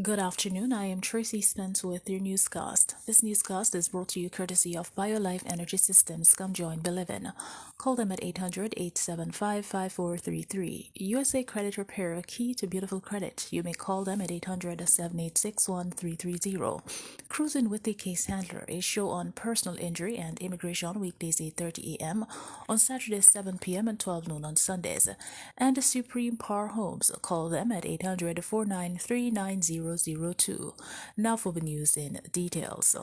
Good afternoon. I am Tracy Spence with your newscast. This newscast is brought to you courtesy of BioLife Energy Systems. Come join, believe in. Call them at 800-875-5433. USA Credit Repair, a key to beautiful credit. You may call them at 800-786-1330. Cruising with the Case Handler, a show on personal injury and immigration, weekdays 8:30 a.m. on Saturdays 7 p.m. and 12 noon on Sundays. And Supreme Power Homes. Call them at 800-493-9002. Now for the news in details.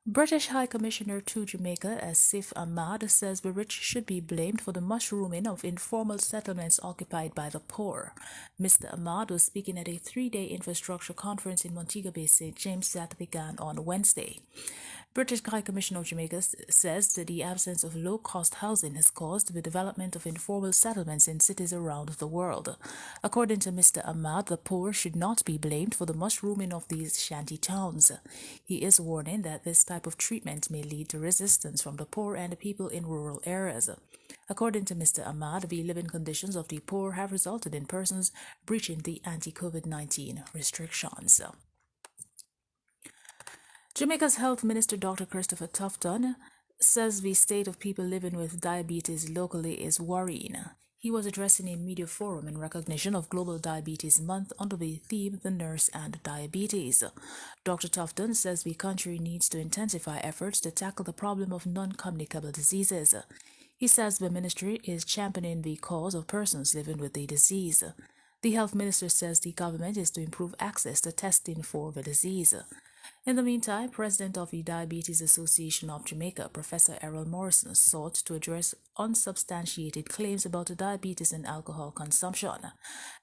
British High Commissioner to Jamaica Asif Ahmad says the rich should be blamed for the mushrooming of informal settlements occupied by the poor. Mr. Ahmad was speaking at a three-day infrastructure conference in Montego Bay, St. James that began on Wednesday. British High Commissioner of Jamaica says that the absence of low-cost housing has caused the development of informal settlements in cities around the world. According to Mr. Ahmad, the poor should not be blamed for the mushrooming of these shanty towns. He is warning that this type of treatment may lead to resistance from the poor and the people in rural areas. According to Mr. Ahmad, the living conditions of the poor have resulted in persons breaching the anti-COVID-19 restrictions. Jamaica's Health Minister Dr. Christopher Tufton says the state of people living with diabetes locally is worrying. He was addressing a media forum in recognition of Global Diabetes Month under the theme The Nurse and Diabetes. Dr. Tufton says the country needs to intensify efforts to tackle the problem of non-communicable diseases. He says the ministry is championing the cause of persons living with the disease. The health minister says the government is to improve access to testing for the disease. In the meantime, President of the Diabetes Association of Jamaica, Professor Errol Morrison, sought to address unsubstantiated claims about diabetes and alcohol consumption.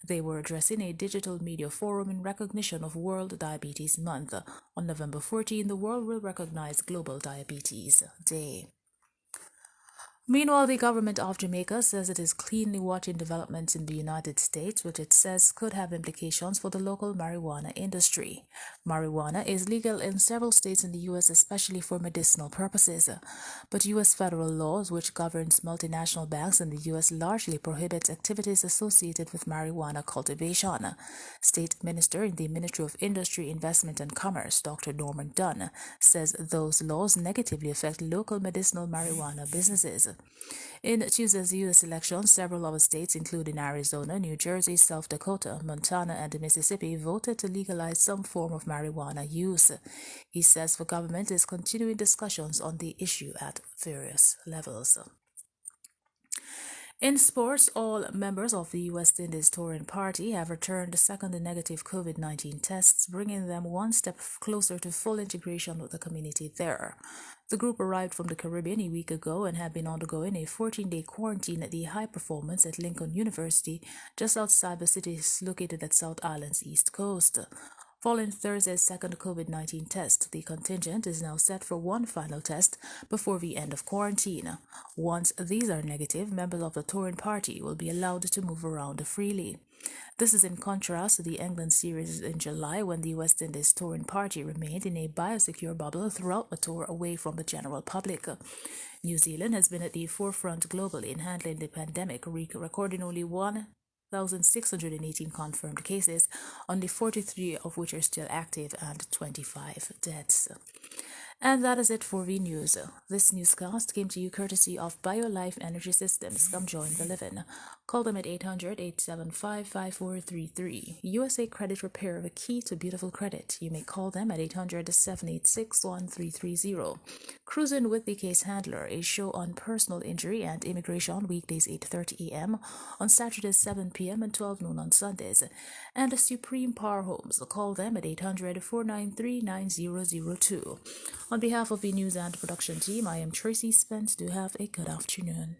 They were addressing a digital media forum in recognition of World Diabetes Month. On November 14, the world will recognize Global Diabetes Day. Meanwhile, the government of Jamaica says it is keenly watching developments in the United States, which it says could have implications for the local marijuana industry. Marijuana is legal in several states in the U.S., especially for medicinal purposes. But U.S. federal laws, which governs multinational banks in the U.S., largely prohibits activities associated with marijuana cultivation. State Minister in the Ministry of Industry, Investment and Commerce, Dr. Norman Dunn, says those laws negatively affect local medicinal marijuana businesses. In Tuesday's U.S. election, several other states, including Arizona, New Jersey, South Dakota, Montana, and Mississippi, voted to legalize some form of marijuana use. He says the government is continuing discussions on the issue at various levels. In sports, all members of the West Indies touring party have returned second negative COVID-19 tests, bringing them one step closer to full integration with the community there. The group arrived from the Caribbean a week ago and had been undergoing a 14-day quarantine at the High Performance at Lincoln University, just outside the city located at South Island's east coast. Following Thursday's second COVID-19 test, the contingent is now set for one final test before the end of quarantine. Once these are negative, members of the touring party will be allowed to move around freely. This is in contrast to the England series in July, when the West Indies touring party remained in a biosecure bubble throughout the tour away from the general public. New Zealand has been at the forefront globally in handling the pandemic, recording only 1,618 confirmed cases, only 43 of which are still active, and 25 deaths. And that is it for the news. This newscast came to you courtesy of BioLife Energy Systems. Come join the living. Call them at 800-875-5433. USA Credit Repair, the key to beautiful credit. You may call them at 800-786-1330. Cruising with the Case Handler, a show on personal injury and immigration, weekdays 8:30 a.m. on Saturdays 7 p.m. and 12 noon on Sundays. And Supreme Power Homes. Call them at 800-493-9002. On behalf of the news and production team, I am Tracy Spence. Do have a good afternoon.